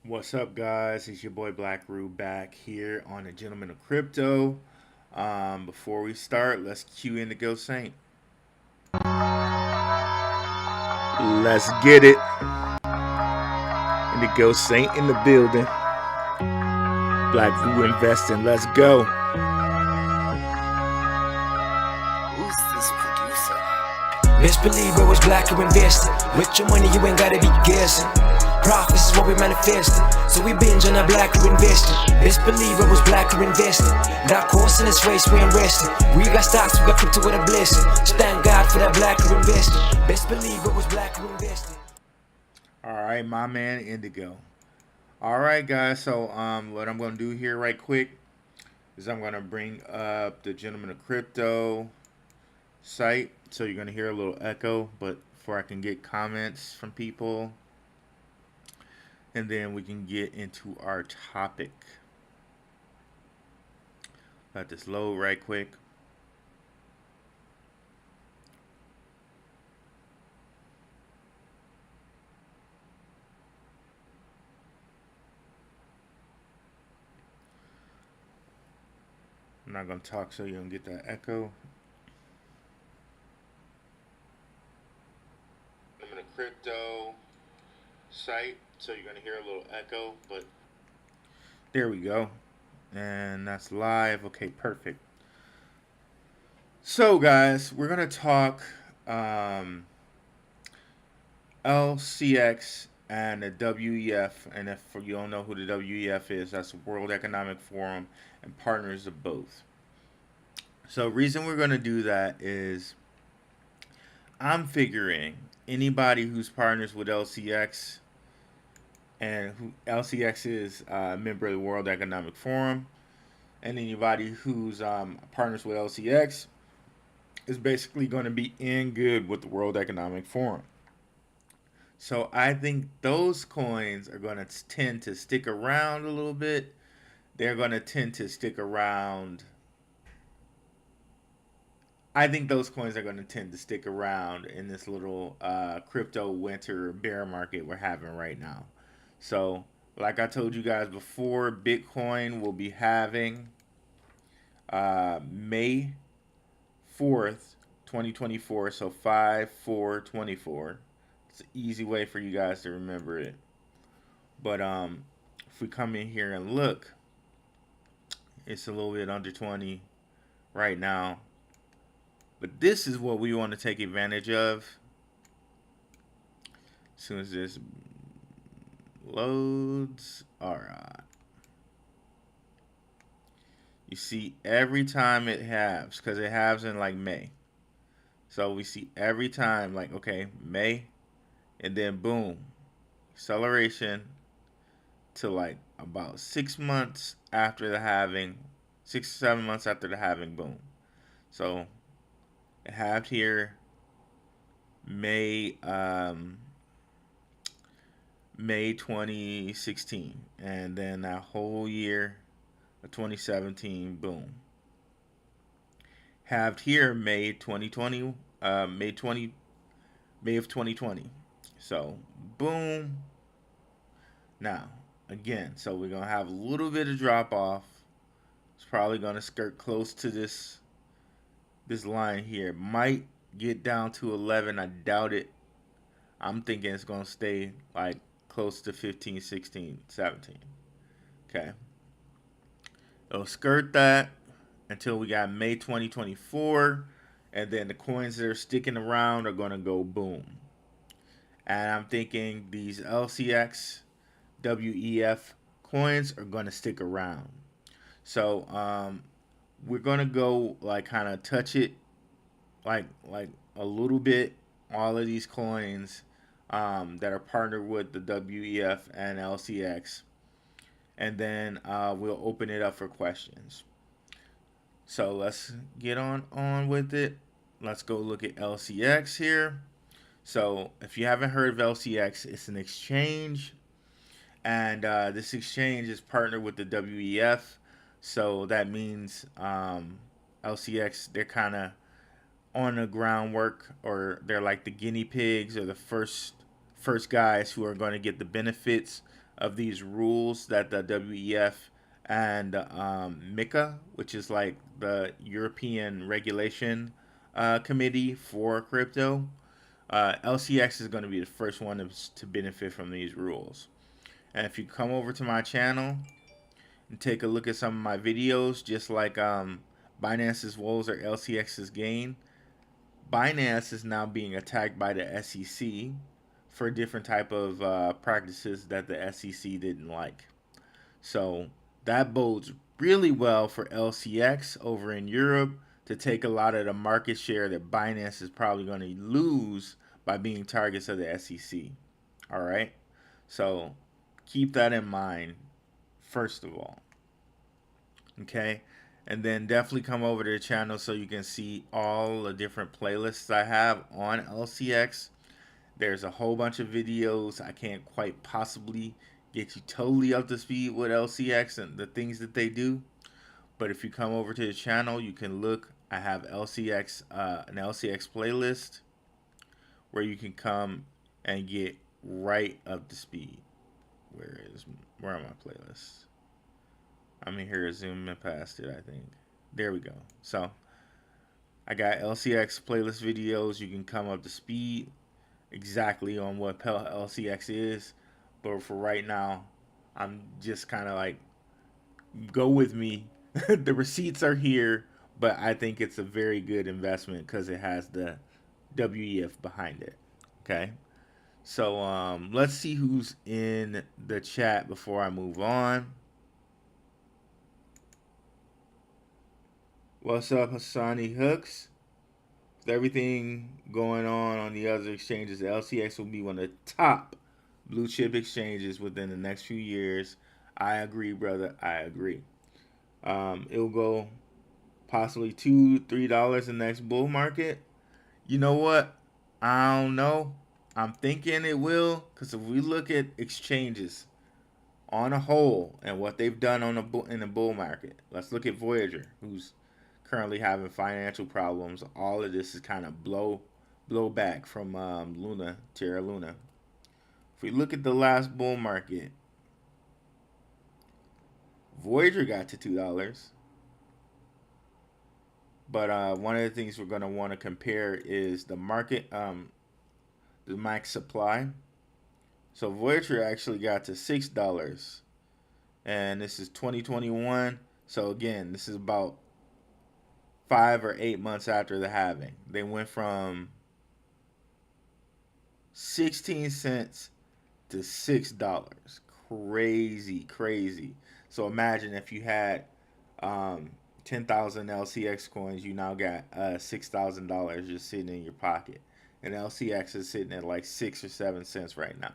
What's up, guys? It's your boy Black Rube back here on the Gentleman of Crypto. Before we start, let's cue in the Go Saint. Let's get it. And the Go Saint in the building. Black Rube investing. Let's go. Who's this producer? Best believe it was black you invested. With your money you ain't gotta be guessing. Profits is what we manifested. So we binge on the black you invested. Best believe it was black you invested. Got course in this race we ain't resting. We got stocks, we got crypto with a blessing. Just thank God for that black you invested. Best believe it was black you invested. Alright, my man Indigo. Alright, guys, so what I'm gonna do here right quick is I'm gonna bring up the Gentleman of Crypto site. So you're gonna hear a little echo, but before I can get comments from people, and then we can get into our topic. Let this load right quick. I'm not gonna talk so you don't get that echo. I'm in a crypto site, so you're gonna hear a little echo, but there we go. And that's live. Okay, perfect. So, guys, we're gonna talk LCX and the WEF. And if you don't know who the WEF is, that's the World Economic Forum and partners of both. So, reason we're gonna do that is I'm figuring anybody who's partners with LCX and who LCX is a member of the World Economic Forum, and anybody who's partners with LCX is basically going to be in good with the World Economic Forum. So I think those coins are going to tend to stick around a little bit. They're going to tend to stick around. I think those coins are going to tend to stick around in this little crypto winter bear market we're having right now. So, like I told you guys before, Bitcoin will be having May 4th, 2024. So 5/4/24. It's an easy way for you guys to remember it. But if we come in here and look, it's a little bit under 20 right now. But this is what we want to take advantage of. As soon as this loads. Alright. You see every time it halves, because it halves in like May. So we see every time, like, okay, May, and then boom, acceleration to like about 6 months after the halving, 6 7 months after the halving, boom. So it halved here May May 2016, and then that whole year of 2017, boom. Halved here May 2020, May of 2020. So boom. Now again, so we're gonna have a little bit of drop off. It's probably gonna skirt close to this line here. Might get down to 11. I doubt it. I'm thinking it's gonna stay like close to 15, 16, 17. Okay. It'll skirt that until we got May 2024. And then the coins that are sticking around are going to go boom. And I'm thinking these LCX, WEF coins are going to stick around. So we're going to go like kind of touch it like a little bit. All of these coins that are partnered with the WEF and LCX, and then we'll open it up for questions. So let's get on with it. Let's go look at LCX here. So if you haven't heard of LCX, it's an exchange, and this exchange is partnered with the WEF. So that means LCX, they're kind of on the groundwork, or they're like the guinea pigs, or the first guys who are going to get the benefits of these rules that the WEF and MiCA, which is like the European Regulation Committee for crypto, LCX is going to be the first one to benefit from these rules. And if you come over to my channel and take a look at some of my videos, just like Binance's woes or LCX's gain, Binance is now being attacked by the SEC for different type of practices that the SEC didn't like. So that bodes really well for LCX over in Europe to take a lot of the market share that Binance is probably going to lose by being targets of the SEC. All right. So keep that in mind, first of all. Okay. And then definitely come over to the channel so you can see all the different playlists I have on LCX. There's a whole bunch of videos. I can't quite possibly get you totally up to speed with LCX and the things that they do. But if you come over to the channel, you can look. I have LCX, an LCX playlist where you can come and get right up to speed. Where are my playlists? I'm in here zooming past it, I think. There we go. So I got LCX playlist videos. You can come up to speed exactly on what LCX is. But for right now, I'm just kind of like, go with me. The receipts are here, but I think it's a very good investment because it has the WEF behind it. Okay. So let's see who's in the chat before I move on. What's up, Hassani Hooks? With everything going on the other exchanges, LCX will be one of the top blue chip exchanges within the next few years. I agree, brother. I agree. It'll go possibly $2-3 in the next bull market. You know what? I don't know. I'm thinking it will, because if we look at exchanges on a whole and what they've done in the bull market, let's look at Voyager, who's currently having financial problems. All of this is kind of blow back from Terra Luna. If we look at the last bull market, Voyager got to $2. But one of the things we're going to want to compare is the market, the max supply. So Voyager actually got to $6. And this is 2021. So again, this is about 5 or 8 months after the halving. They went from 16 cents to $6. Crazy, crazy. So imagine if you had 10,000 LCX coins, you now got $6,000 just sitting in your pocket. And LCX is sitting at like 6 or 7 cents right now.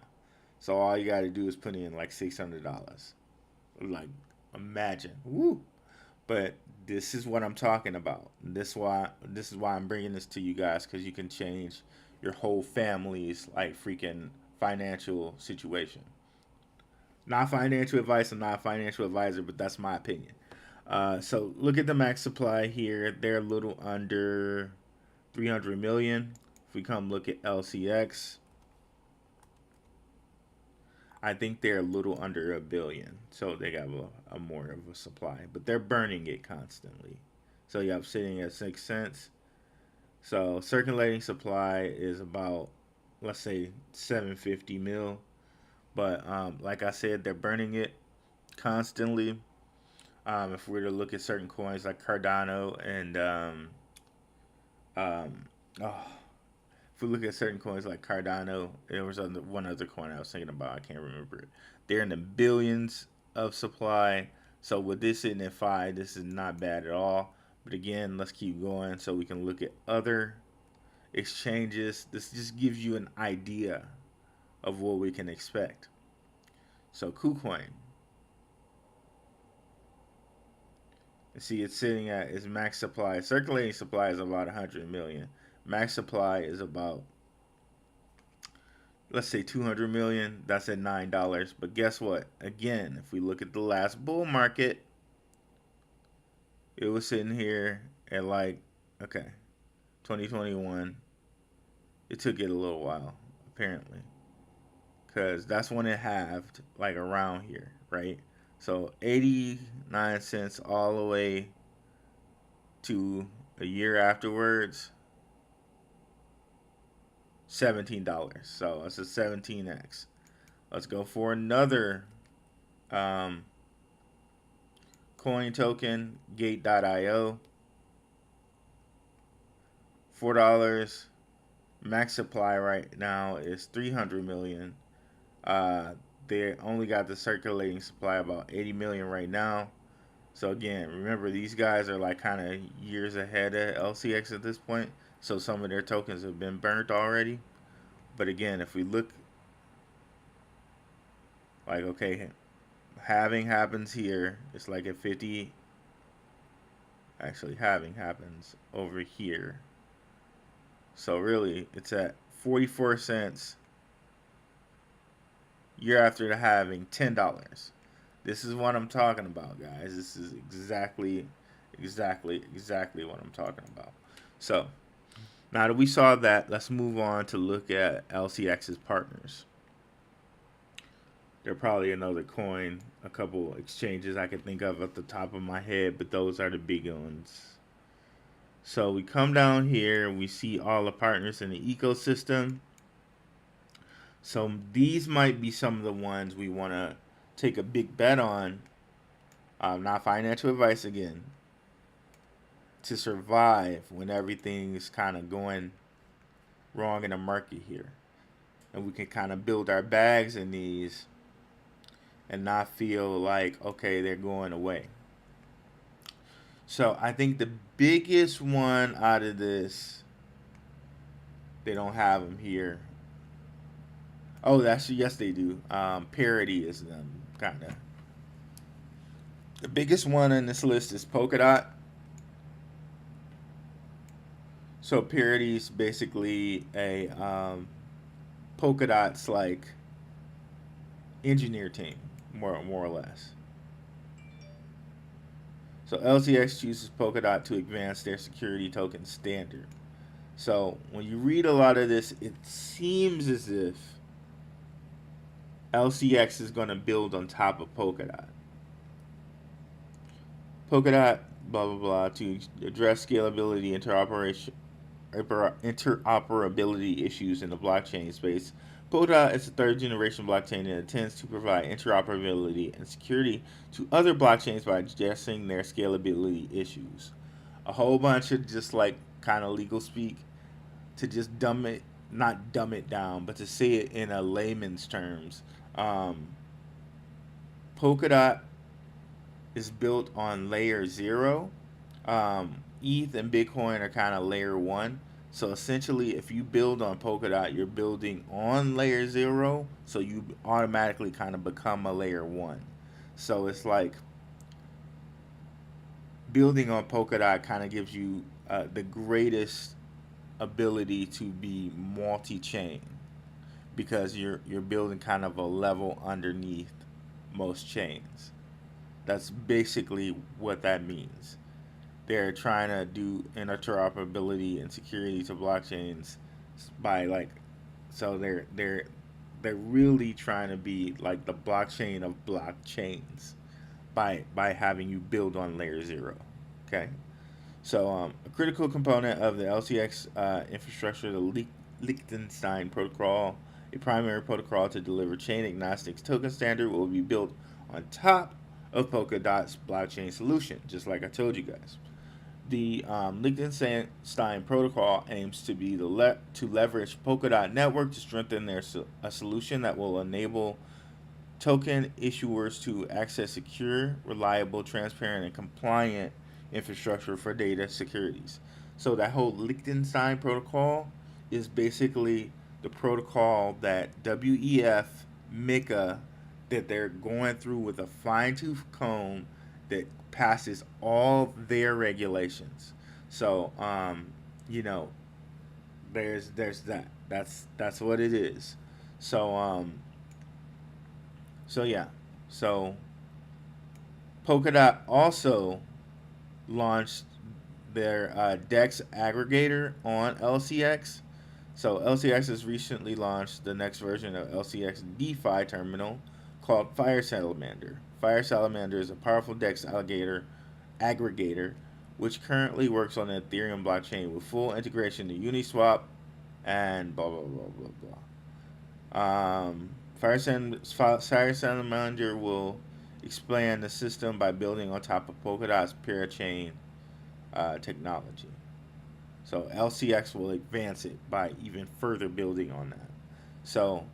So all you got to do is put in like $600. Like, imagine. Woo. But this is what I'm talking about. This is why I'm bringing this to you guys, because you can change your whole family's like freaking financial situation. Not financial advice. I'm not a financial advisor, but that's my opinion. So look at the max supply here. They're a little under 300 million. If we come look at LCX, I think they're a little under 1 billion. So they got a more of a supply, but they're burning it constantly. So you have sitting at 6 cents. So circulating supply is about, let's say, 750 mil. But like I said, they're burning it constantly. If we were to look at certain coins like Cardano and oh, if we look at certain coins like Cardano, there was one other coin I was thinking about. I can't remember it. They're in the billions of supply. So with this sitting at 5, this is not bad at all. But again, let's keep going so we can look at other exchanges. This just gives you an idea of what we can expect. So KuCoin. See, it's sitting at its max supply. Circulating supply is about 100 million. Max supply is about, let's say, 200 million. That's at $9. But guess what? Again, if we look at the last bull market, it was sitting here at like, okay, 2021. It took it a little while, apparently, because that's when it halved, like around here, right? So 89 cents all the way to a year afterwards, $17. So it's a 17x. Let's go for another um, coin token, Gate.io. $4. Max supply right now is 300 million. They only got the circulating supply about 80 million right now. So again, remember these guys are like kind of years ahead of LCX at this point. So some of their tokens have been burnt already. But again, if we look, like, okay, halving happens here. It's like at 50. Actually, halving happens over here. So really, it's at 44 cents. Year after the halving, $10. This is what I'm talking about, guys. This is exactly what I'm talking about. So now that we saw that, let's move on to look at LCX's partners. There are probably another coin, a couple exchanges I can think of at the top of my head, but those are the big ones. So we come down here, we see all the partners in the ecosystem. So these might be some of the ones we want to take a big bet on. Not financial advice again. To survive when everything's kind of going wrong in the market here. And we can kind of build our bags in these and not feel like, okay, they're going away. So I think the biggest one out of this, they don't have them here. Oh, yes, they do. Parity is them, kind of. The biggest one on this list is Polkadot. So Parity is basically a Polkadot's like engineer team, more or less. So LCX chooses Polkadot to advance their security token standard. So when you read a lot of this, it seems as if LCX is going to build on top of Polkadot. Polkadot, blah, blah, blah, to address scalability, interoperability issues in the blockchain space. Polkadot is a third generation blockchain that intends to provide interoperability and security to other blockchains by addressing their scalability issues. A whole bunch of just like kind of legal speak to just not dumb it down, but to say it in a layman's terms. Polkadot is built on layer 0. ETH and Bitcoin are kind of layer 1. So essentially, if you build on Polkadot, you're building on layer 0, so you automatically kind of become a layer 1. So it's like building on Polkadot kind of gives you the greatest ability to be multi-chain, because you're building kind of a level underneath most chains. That's basically what that means. They're trying to do interoperability and security to blockchains by like, so they're really trying to be like the blockchain of blockchains by having you build on layer 0. Okay, so a critical component of the LCX infrastructure, the Liechtenstein Protocol, a primary protocol to deliver chain agnostic token standard, will be built on top of Polkadot's blockchain solution, just like I told you guys. The Liechtenstein Protocol aims to be to leverage Polkadot network to strengthen a solution that will enable token issuers to access secure, reliable, transparent, and compliant infrastructure for data securities. So that whole Liechtenstein Protocol is basically the protocol that WEF, MiCA, that they're going through with a fine-tooth comb that passes all their regulations. So, there's that. That's what it is. So, yeah. So, Polkadot also launched their DEX aggregator on LCX. So LCX has recently launched the next version of LCX DeFi terminal called Fire Salamander. Fire Salamander is a powerful DEX aggregator which currently works on the Ethereum blockchain with full integration to Uniswap and blah blah blah blah blah. Fire Salamander will expand the system by building on top of Polkadot's parachain technology. So LCX will advance it by even further building on that. So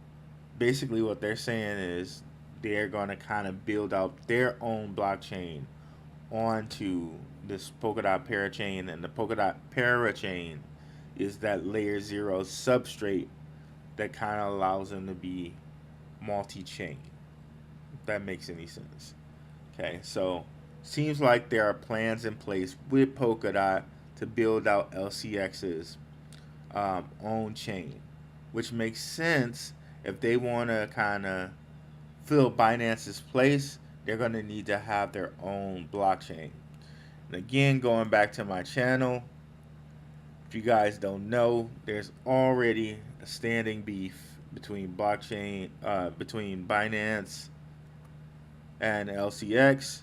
basically, what they're saying is they're going to kind of build out their own blockchain onto this Polkadot parachain, and the Polkadot parachain is that layer zero substrate that kind of allows them to be multi-chain. If that makes any sense. Okay, so seems like there are plans in place with Polkadot to build out LCX's own chain, which makes sense if they want to kind of fill Binance's place. They're going to need to have their own blockchain. And again, going back to my channel, if you guys don't know, there's already a standing beef between between Binance and LCX.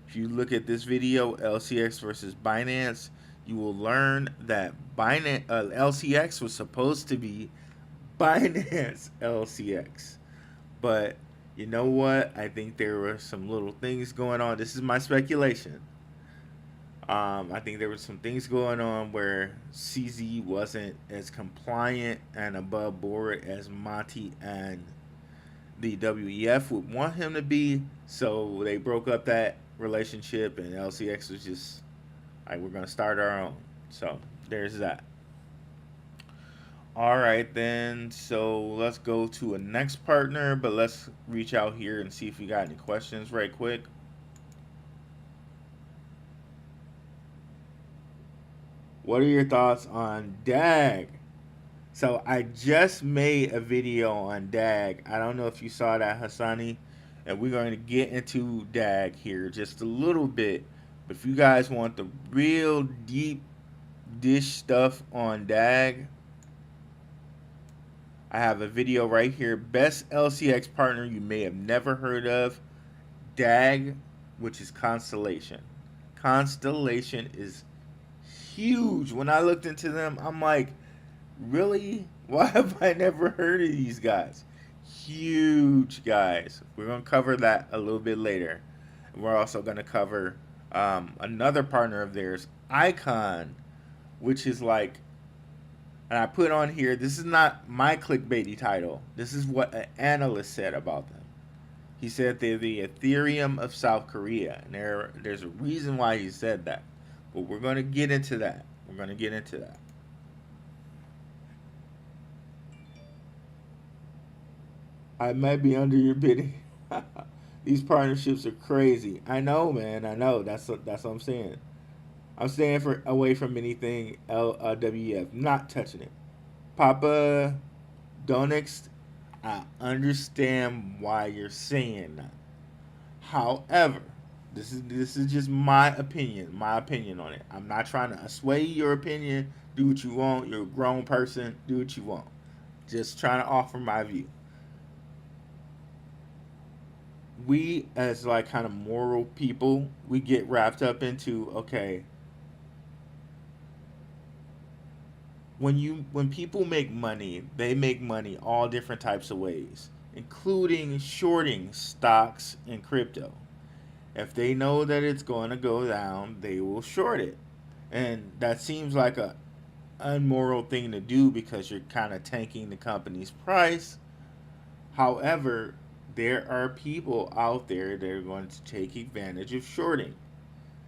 If you look at this video, LCX versus Binance, you will learn that LCX was supposed to be Binance LCX. But you know what? I think there were some little things going on. This is my speculation. I think there were some things going on where CZ wasn't as compliant and above board as Monty and the WEF would want him to be. So they broke up that relationship, and LCX was just like, we're going to start our own. So there's that. All right, then. So let's go to a next partner, but let's reach out here and see if we got any questions right quick. What are your thoughts on DAG? So I just made a video on DAG. I don't know if you saw that, Hassani. And we're going to get into DAG here just a little bit. But if you guys want the real deep dish stuff on DAG, I have a video right here. Best LCX partner you may have never heard of. DAG, which is Constellation. Constellation is huge. When I looked into them, I'm like, really? Why have I never heard of these guys? Huge guys. We're going to cover that a little bit later. We're also going to cover another partner of theirs, Icon, which is like, and I put on here, this is not my clickbaity title. This is what an analyst said about them. He said they're the Ethereum of South Korea. And there's a reason why he said that. But we're going to get into that. We're going to get into that. I might be under your bidding. These partnerships are crazy. I know, man. I know. That's what I'm saying. I'm staying away from anything WEF. Not touching it. Papa Donix, I understand why you're saying that. However, this is just my opinion on it. I'm not trying to sway your opinion. Do what you want. You're a grown person. Do what you want. Just trying to offer my view. We, as like kind of moral people, we get wrapped up into, okay, when people make money, they make money all different types of ways, including shorting stocks and crypto. If they know that it's going to go down, they will short it. And that seems like a unmoral thing to do because you're kind of tanking the company's price. However, there are people out there that are going to take advantage of shorting.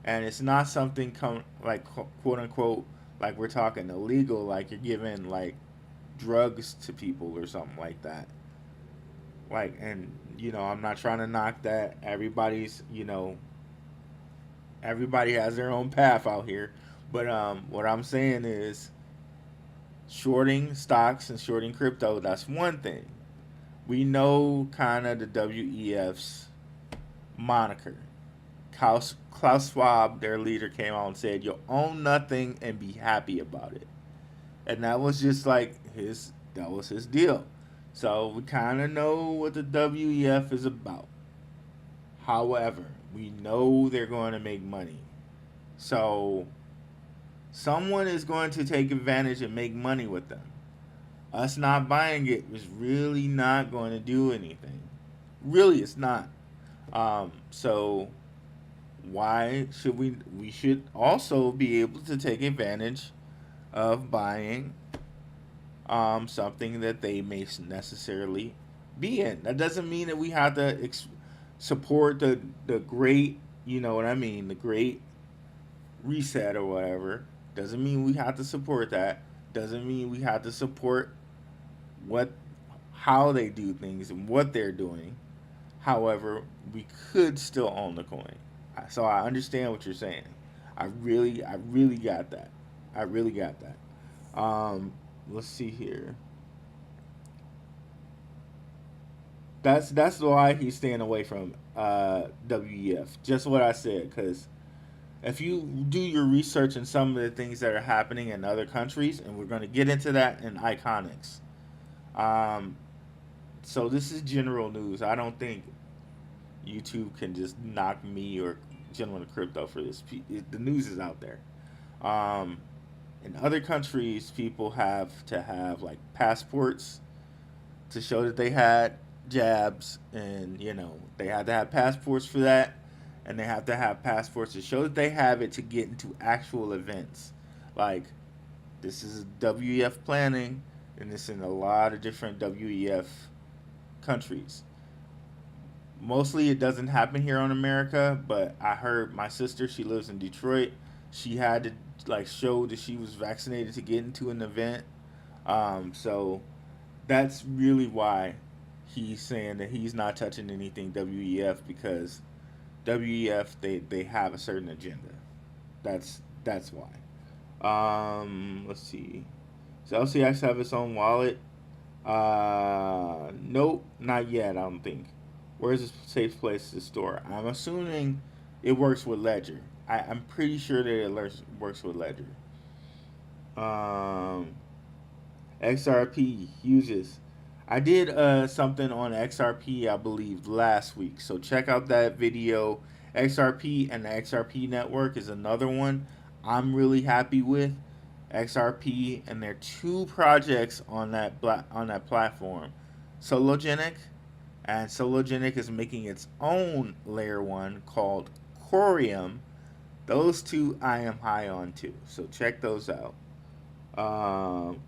And it's not something like quote unquote, like we're talking illegal, like you're giving like drugs to people or something like that. Like, and I'm not trying to knock that. Everybody has their own path out here. But what I'm saying is shorting stocks and shorting crypto, that's one thing. We know kind of the WEF's moniker. Klaus Schwab, their leader, came out and said, "You'll own nothing and be happy about it." And that was just like that was his deal. So we kind of know what the WEF is about. However, we know they're going to make money. So someone is going to take advantage and make money with them. Us not buying it is really not going to do anything. Really, it's not. So why should we? We should also be able to take advantage of buying something that they may necessarily be in. That doesn't mean that we have to support the great, you know what I mean, the great reset or whatever. Doesn't mean we have to support that. Doesn't mean we have to support what how they do things and what they're doing. However, we could still own the coin. So I understand what you're saying. I really got that. I really got that. Let's see here. That's why he's staying away from WEF. Just what I said, because if you do your research in some of the things that are happening in other countries, and we're going to get into that in Iconics. Um, so this is general news. I don't think YouTube can just knock me or Gentleman of Crypto for this. The news is out there. Um, in other countries, people have to have like passports to show that they had jabs, and they have to have passports for that, and they have to have passports to show that they have it to get into actual events. Like this is WEF planning, and it's in a lot of different WEF countries. Mostly it doesn't happen here in America, but I heard my sister, she lives in Detroit. She had to like show that she was vaccinated to get into an event. So that's really why he's saying that he's not touching anything WEF, because WEF they have a certain agenda. That's why. Let's see. Does LCX have its own wallet? Nope, not yet. I don't think. Where is a safe place to store? I'm assuming it works with Ledger. I'm pretty sure that it works with Ledger. Um, XRP uses. I did something on XRP, I believe, last week. So check out that video. XRP and the XRP network is another one I'm really happy with. XRP, and there are two projects on that platform. Sologenic, and Sologenic is making its own layer one called Corium. Those two I am high on too. So check those out.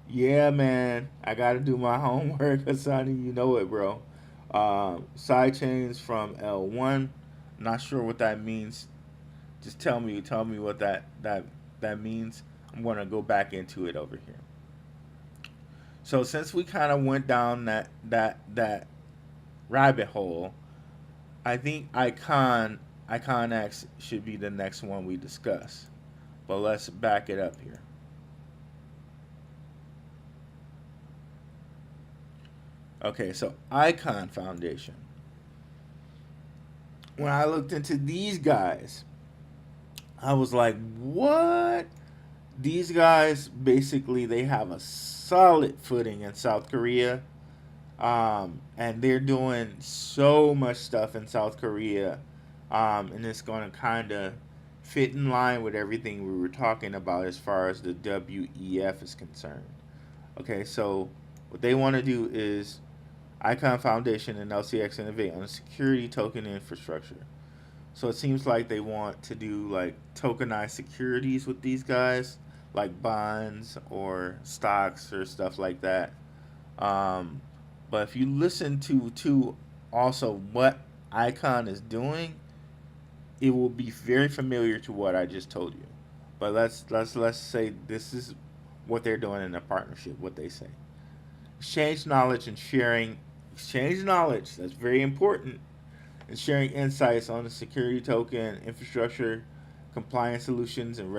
Yeah, man, I gotta do my homework, Asani. You know it, bro. Side chains from L1. Not sure what that means. Just tell me what that means. I'm gonna go back into it over here. So since we kind of went down that rabbit hole, I think Icon X should be the next one we discuss. But let's back it up here. Okay, so Icon Foundation. When I looked into these guys, I was like, what? These guys basically they have a solid footing in South Korea, and they're doing so much stuff in South Korea, and it's going to kind of fit in line with everything we were talking about as far as the WEF is concerned. Okay, so what they want to do is Icon Foundation and LCX innovate on a security token infrastructure. So it seems like they want to do like tokenized securities with these guys, like bonds or stocks or stuff like that. Um, but if you listen to also what Icon is doing, it will be very familiar to what I just told you. But let's say this is what they're doing in a partnership. What they say: exchange knowledge and sharing. Exchange knowledge. That's very important, and sharing insights on the security token infrastructure, compliance solutions, and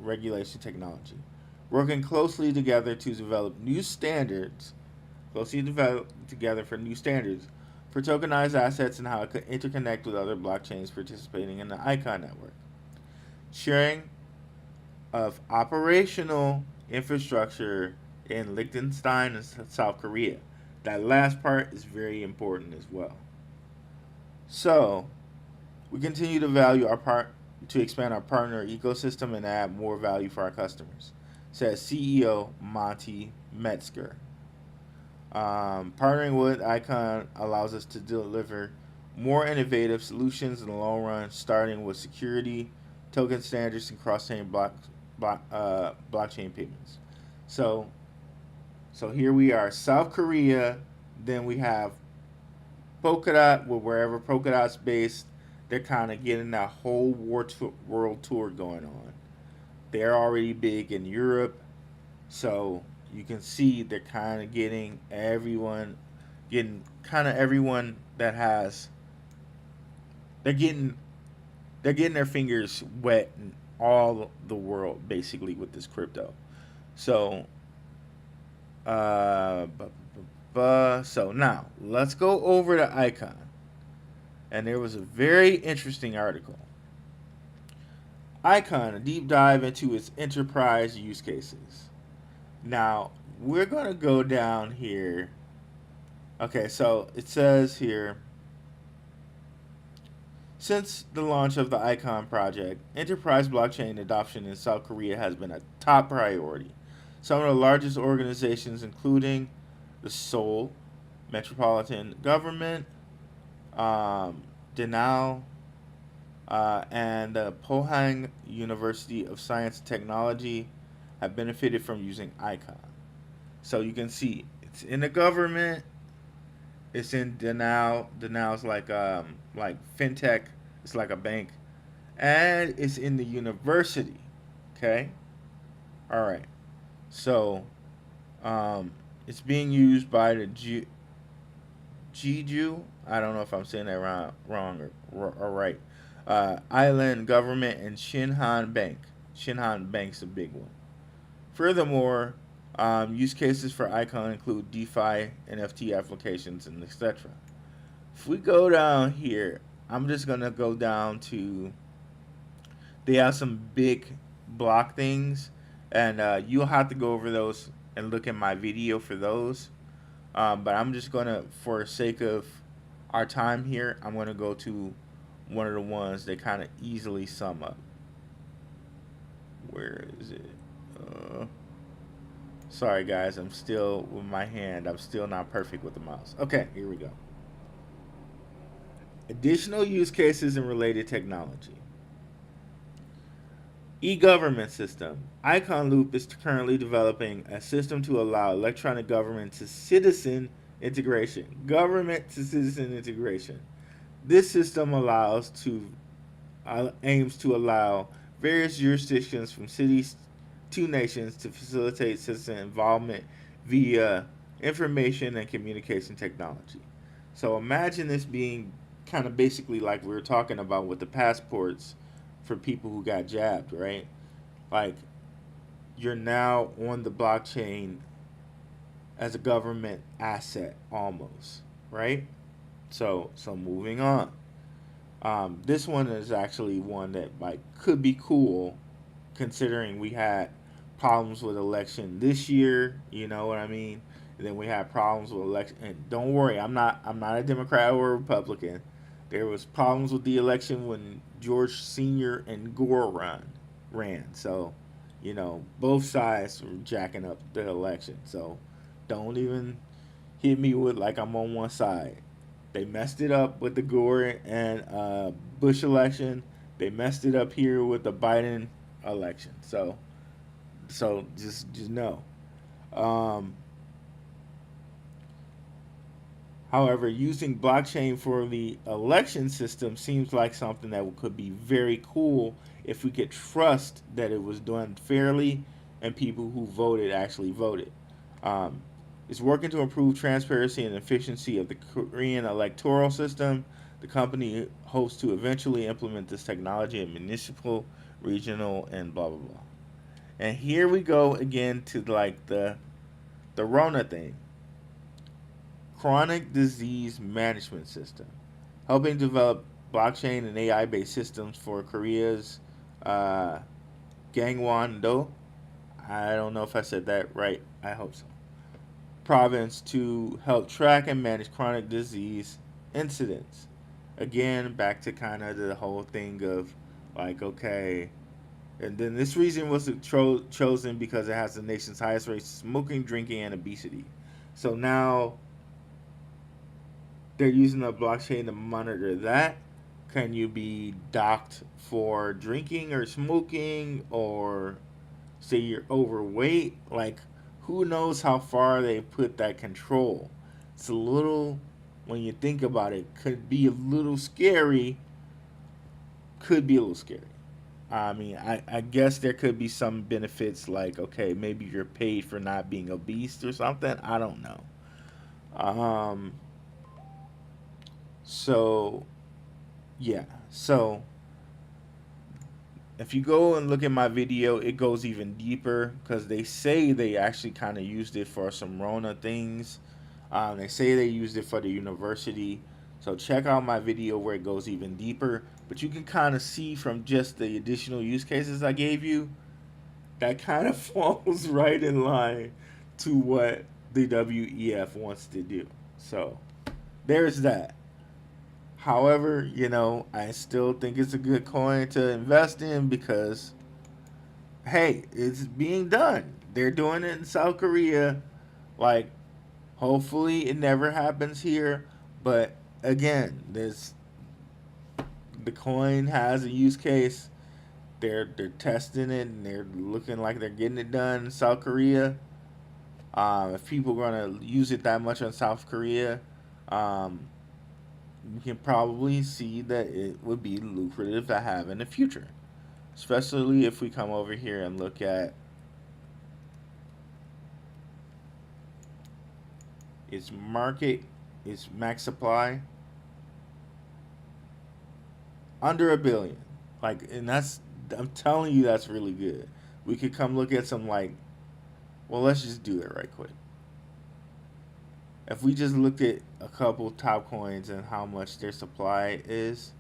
regulation technology. Working closely together to develop new standards, closely develop together for new standards for tokenized assets and how it could interconnect with other blockchains participating in the ICON network. Sharing of operational infrastructure in Liechtenstein and South Korea. That last part is very important as well. So we continue to value our part to expand our partner ecosystem and add more value for our customers, says CEO Monty Metzger. Partnering with Icon allows us to deliver more innovative solutions in the long run, starting with security, token standards, and cross-chain blockchain payments. So, so here we are, South Korea. Then we have Polkadot, wherever Polkadot's based, they're kind of getting that whole world tour going on. They're already big in Europe, so you can see they're kind of getting kind of everyone that has, they're getting they're getting their fingers wet in all the world basically with this crypto. So, uh, so now let's go over to Icon, and there was a very interesting article. Icon, a deep dive into its enterprise use cases. Now, we're going to go down here. Okay, so it says here, since the launch of the Icon project, enterprise blockchain adoption in South Korea has been a top priority. Some of the largest organizations, including the Seoul Metropolitan Government, Denal, and the Pohang University of Science and Technology, have benefited from using Icon. So you can see it's in the government. It's in Denal. Denal's like fintech. It's like a bank, and it's in the university. Okay. All right. So, it's being used by the Jeju. I don't know if I'm saying that wrong or right. Island government and Shinhan Bank. Shinhan Bank's a big one. Furthermore, use cases for Icon include DeFi, NFT applications, and etc. If we go down here, I'm just gonna go down to. They have some big block things, and you'll have to go over those and look at my video for those. But I'm just gonna, for sake of our time here, I'm gonna go to one of the ones that kind of easily sum up. Where is it? Uh, Sorry, guys. I'm still with my hand. I'm still not perfect with the mouse. Okay, here we go. Additional use cases and related technology. E-government system. Icon Loop is currently developing a system to allow electronic government to citizen integration. Government to citizen integration. This system aims to allow various jurisdictions from cities to nations to facilitate citizen involvement via information and communication technology. So imagine this being kind of basically like we were talking about with the passports for people who got jabbed, right? Like you're now on the blockchain as a government asset almost, right? So moving on. This one is actually one that like could be cool, considering we had problems with election this year. You know what I mean? And then we had problems with election. And don't worry, I'm not a Democrat or a Republican. There was problems with the election when George Senior and Gore ran. So, both sides were jacking up the election. So, don't even hit me with like I'm on one side. They messed it up with the Gore and Bush election. They messed it up here with the Biden election. So just know. Um, However, using blockchain for the election system seems like something that could be very cool if we could trust that it was done fairly and people who voted actually voted. Um, it's working to improve transparency and efficiency of the Korean electoral system. The company hopes to eventually implement this technology in municipal, regional, and blah blah blah. And here we go again to like the Rona thing. Chronic disease management system, helping develop blockchain and AI based systems for Korea's uh, Gangwon-do. I don't know if I said that right. I hope so. Province to help track and manage chronic disease incidents. Again, back to kind of the whole thing of like, okay, and then this region was chosen because it has the nation's highest rates of smoking, drinking, and obesity. So now they're using the blockchain to monitor that. Can you be docked for drinking or smoking, or say you're overweight? Like, who knows how far they put that control? It's a little, when you think about it, could be a little scary. Could be a little scary. I mean, I guess there could be some benefits, like, okay, maybe you're paid for not being obese or something. I don't know. Um, so, yeah. So, if you go and look at my video, it goes even deeper because they say they actually kind of used it for some Rona things. They say they used it for the university. So check out my video where it goes even deeper. But you can kind of see from just the additional use cases I gave you, that kind of falls right in line to what the WEF wants to do. So there's that. However, I still think it's a good coin to invest in because, hey, it's being done. They're doing it in South Korea. Like, hopefully it never happens here. But again, the coin has a use case. They're testing it and they're looking like they're getting it done in South Korea. If people are gonna use it that much on South Korea, um, you can probably see that it would be lucrative to have in the future. Especially if we come over here and look at its market, its max supply, under a billion. Like, and I'm telling you, that's really good. We could come look at some, like, well, let's just do it right quick. If we just looked at a couple top coins and how much their supply is,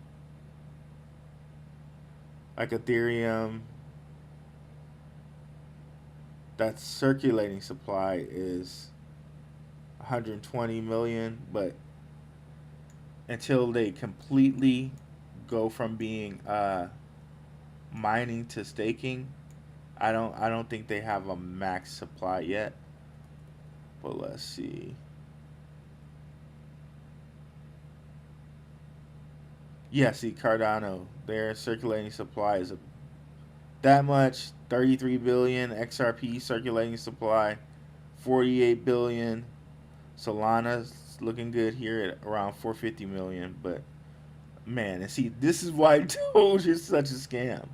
like Ethereum, that circulating supply is 120 million, but until they completely go from being mining to staking, I don't think they have a max supply yet. But let's see. Yeah, see Cardano, their circulating supply is that much, 33 billion. XRP circulating supply, 48 billion. Solana's looking good here at around 450 million. But man, and see, this is why I told you it's such a scam.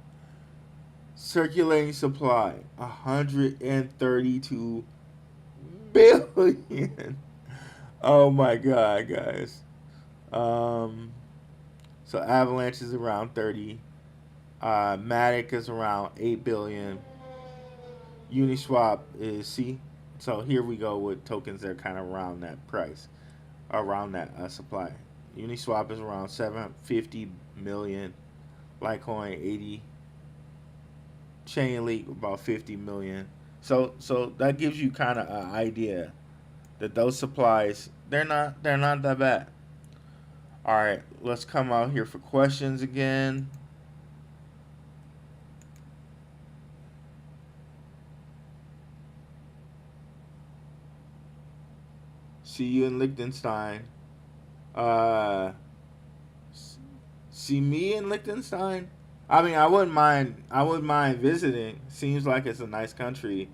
Circulating supply, 132 billion. Oh my god, guys. So Avalanche is around 30. Matic is around 8 billion. Uniswap is so here we go with tokens that are kind of around that price, around that supply. Uniswap is around 750 million. Litecoin 80. Chainlink about 50 million. So that gives you kind of an idea that those supplies, they're not that bad. All right, let's come out here for questions again. See you in Liechtenstein. Uh, see me in Liechtenstein. I mean, I wouldn't mind. I wouldn't mind visiting. Seems like it's a nice country.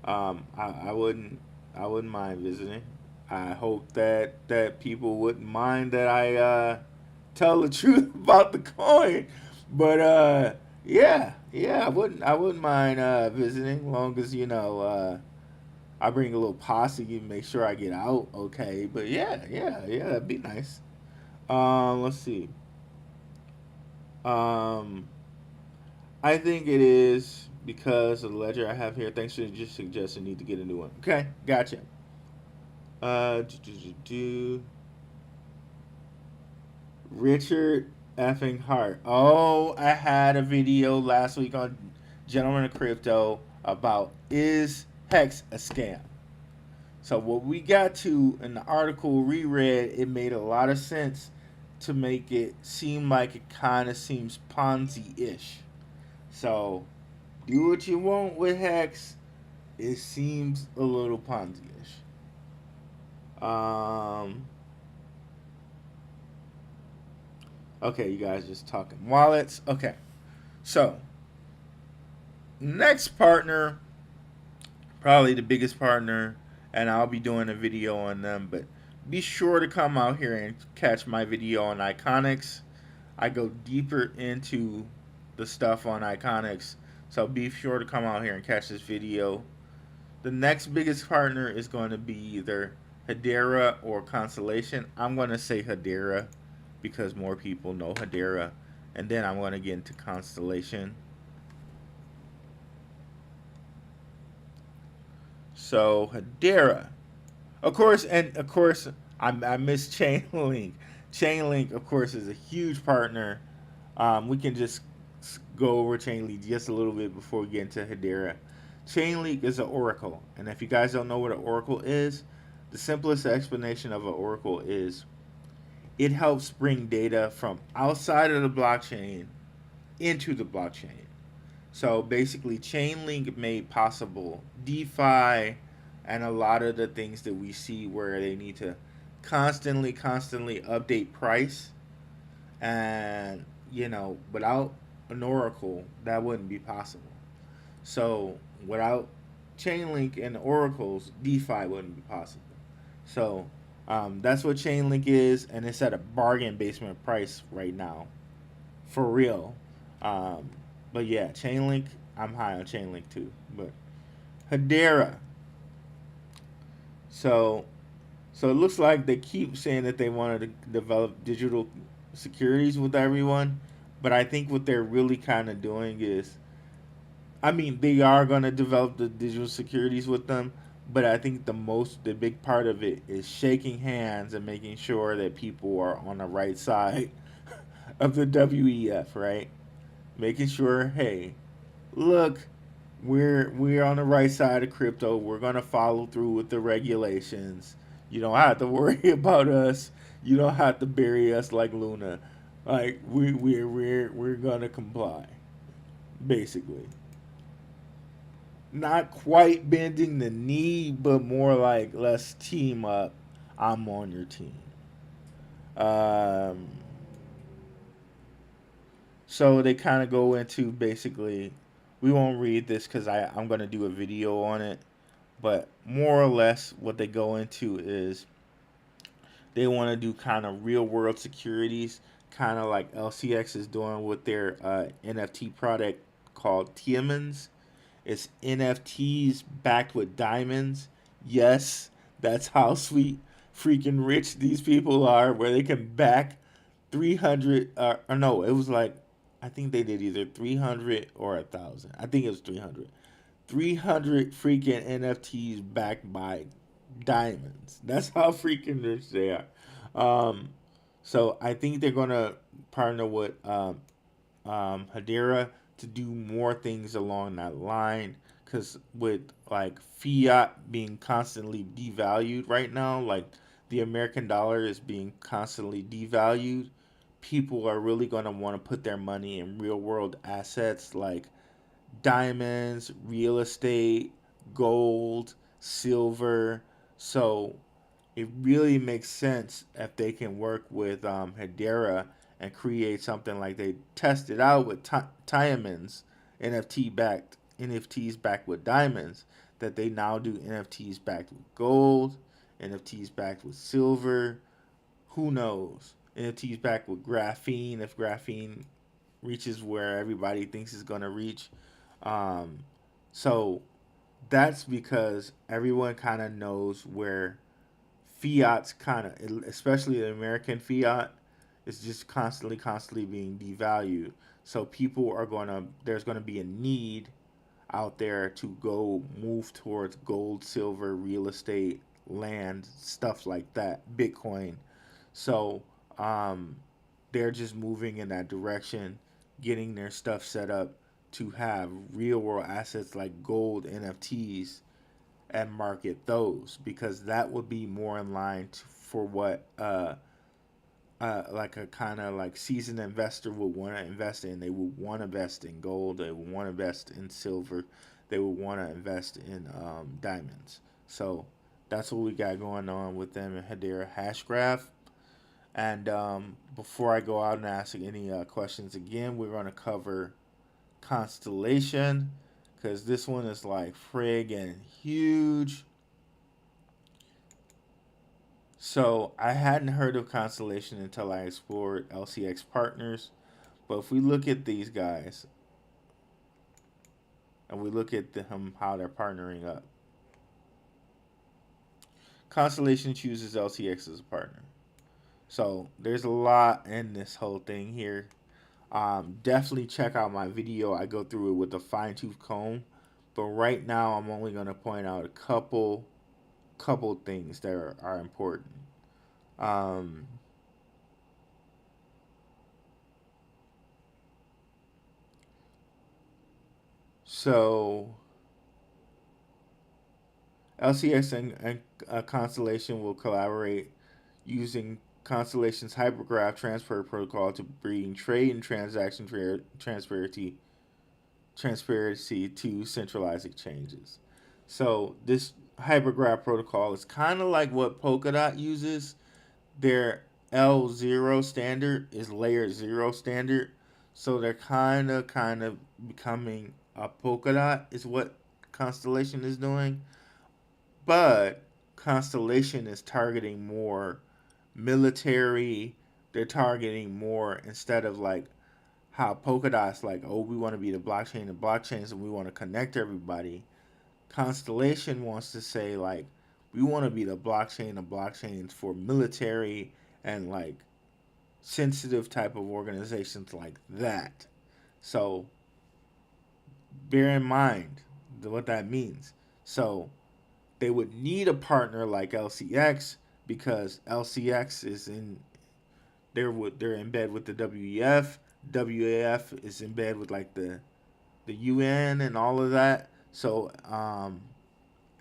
I wouldn't. I wouldn't mind visiting. I hope that people wouldn't mind that I tell the truth about the coin. But yeah, I wouldn't mind visiting, long as I bring a little posse and make sure I get out okay. But yeah, that'd be nice. Let's see. Um, I think it is because of the ledger I have here. Thanks for just suggesting need to get a new one. Okay, gotcha. Richard effing Hart. Oh, I had a video last week on Gentleman of Crypto about is Hex a scam? So what we got to in the article reread, it made a lot of sense to make it seem like it kind of seems Ponzi-ish. So do what you want with Hex. It seems a little Ponzi-ish. Um, okay, you guys just talking wallets. Okay, so next partner, probably the biggest partner, and I'll be doing a video on them. But be sure to come out here and catch my video on Iconics. I go deeper into the stuff on Iconics, so be sure to come out here and catch this video. The next biggest partner is going to be either Hedera or Constellation. I'm going to say Hedera because more people know Hedera, and then I'm going to get into Constellation. So Hedera, of course, and of course, I miss Chainlink. Chainlink, of course, is a huge partner. We can just go over Chainlink just a little bit before we get into Hedera. Chainlink is an oracle, and if you guys don't know what an oracle is, the simplest explanation of an oracle is it helps bring data from outside of the blockchain into the blockchain. So basically, Chainlink made possible DeFi and a lot of the things that we see where they need to constantly update price. And, without an oracle, that wouldn't be possible. So without Chainlink and oracles, DeFi wouldn't be possible. So that's what Chainlink is, and it's at a bargain basement price right now, for real. Um, but yeah, Chainlink, I'm high on Chainlink too. But Hedera, so so it looks like they keep saying that they wanted to develop digital securities with everyone, but I think what they're really kind of doing is, I mean, they are going to develop the digital securities with them, but I think the big part of it is shaking hands and making sure that people are on the right side of the WEF, right? Making sure, hey, look, we're on the right side of crypto. We're gonna follow through with the regulations. You don't have to worry about us. You don't have to bury us like Luna. Like we're gonna comply, basically. Not quite bending the knee, but more like let's team up. I'm on your team. Um, so they kind of go into basically, we won't read this because I'm going to do a video on it, but more or less what they go into is they want to do kind of real world securities, kind of like LCX is doing with their NFT product called Tiamons. It's NFTs backed with diamonds. Yes, that's how sweet freaking rich these people are, where they can back 300, or no, it was like, I think they did either 300 or 1,000. I think it was 300. 300 freaking NFTs backed by diamonds. That's how freaking rich they are. Um, so I think they're going to partner with Hedera to do more things along that line. Because with like fiat being constantly devalued right now, like the American dollar is being constantly devalued, people are really going to want to put their money in real world assets like diamonds, real estate, gold, silver. So it really makes sense if they can work with Hedera and create something like they tested out with Diamonds, NFTs backed with diamonds, that they now do NFTs backed with gold, NFTs backed with silver. Who knows? NFTs backed with graphene if graphene reaches where everybody thinks it's gonna reach. Um, so that's because everyone kind of knows where fiat's kind of, especially the American fiat, is just constantly being devalued. So people are gonna, there's gonna be a need out there to go move towards gold, silver, real estate, land, stuff like that, Bitcoin. So um, they're just moving in that direction, getting their stuff set up to have real world assets like gold, NFTs and market those, because that would be more in line for what like a kind of like seasoned investor would want to invest in. They would want to invest in gold. They would want to invest in silver. They would want to invest in diamonds. So that's what we got going on with them in Hedera Hashgraph. And before I go out and ask any questions again, we're going to cover Constellation, because this one is like friggin' huge. So I hadn't heard of Constellation until I explored LCX Partners. But if we look at these guys and we look at them, how they're partnering up, Constellation chooses LCX as a partner. So there's a lot in this whole thing here. Definitely check out my video. I go through it with a fine tooth comb. But right now, I'm only going to point out a couple things that are important. Um, so LCX and Constellation will collaborate using Constellation's hypergraph transfer protocol to bring trade and transaction transparency to centralized exchanges. So this hypergraph protocol is kind of like what Polkadot uses. Their L0 standard is layer 0 standard. So they're kind of becoming a Polkadot is what Constellation is doing. But Constellation is targeting more military. They're targeting more, instead of like how Polkadot's like, oh, we want to be the blockchain of blockchains and we want to connect everybody. Constellation wants to say like, we want to be the blockchain of blockchains for military and like sensitive type of organizations like that. So bear in mind what that means. So they would need a partner like LCX, because LCX is in they're in bed with the WEF. WEF is in bed with like the UN and all of that. So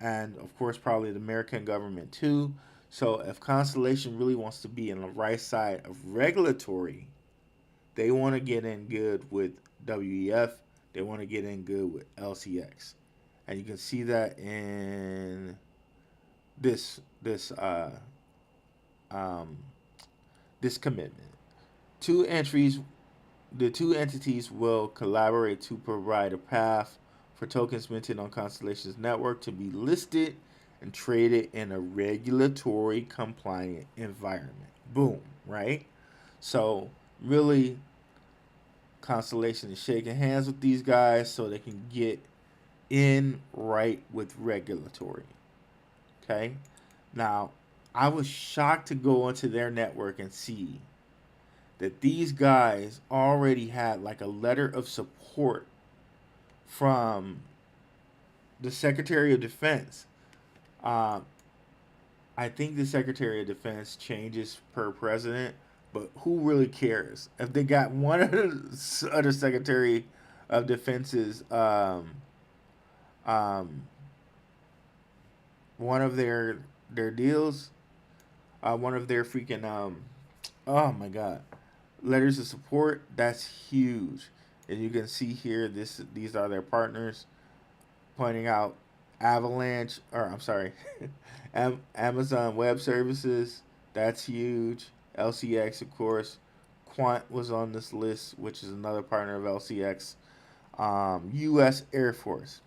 and of course probably the American government too. So if Constellation really wants to be on the right side of regulatory, they want to get in good with WEF. They want to get in good with LCX, and you can see that in this um, this commitment. Two entries, the two entities will collaborate to provide a path for tokens minted on Constellation's network to be listed and traded in a regulatory compliant environment. Boom, right? So really, Constellation is shaking hands with these guys so they can get in right with regulatory. Okay? Now, I was shocked to go onto their network and see that these guys already had like a letter of support from the Secretary of Defense. Uh, I think the Secretary of Defense changes per president, but who really cares? If they got one of the other Secretary of Defense's um, one of their deals, one of their freaking oh my god, letters of support, that's huge. And you can see here, these are their partners, pointing out Avalanche, or I'm sorry, Amazon Web Services, that's huge. LCX, of course. Quant was on this list, which is another partner of LCX. U.S. Air Force,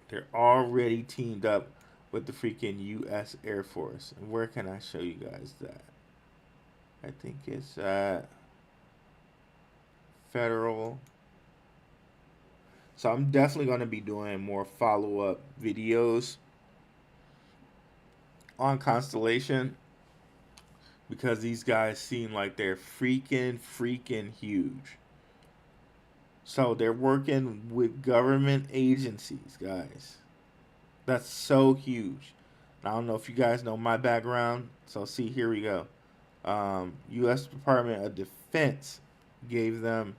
they're already teamed up with the freaking U.S. Air Force. And where can I show you guys that? I think it's Federal. So I'm definitely going to be doing more follow-up videos on Constellation, because these guys seem like they're freaking huge. So they're working with government agencies, guys. That's so huge. I don't know if you guys know my background. So see, here we go. U.S. Department of Defense gave them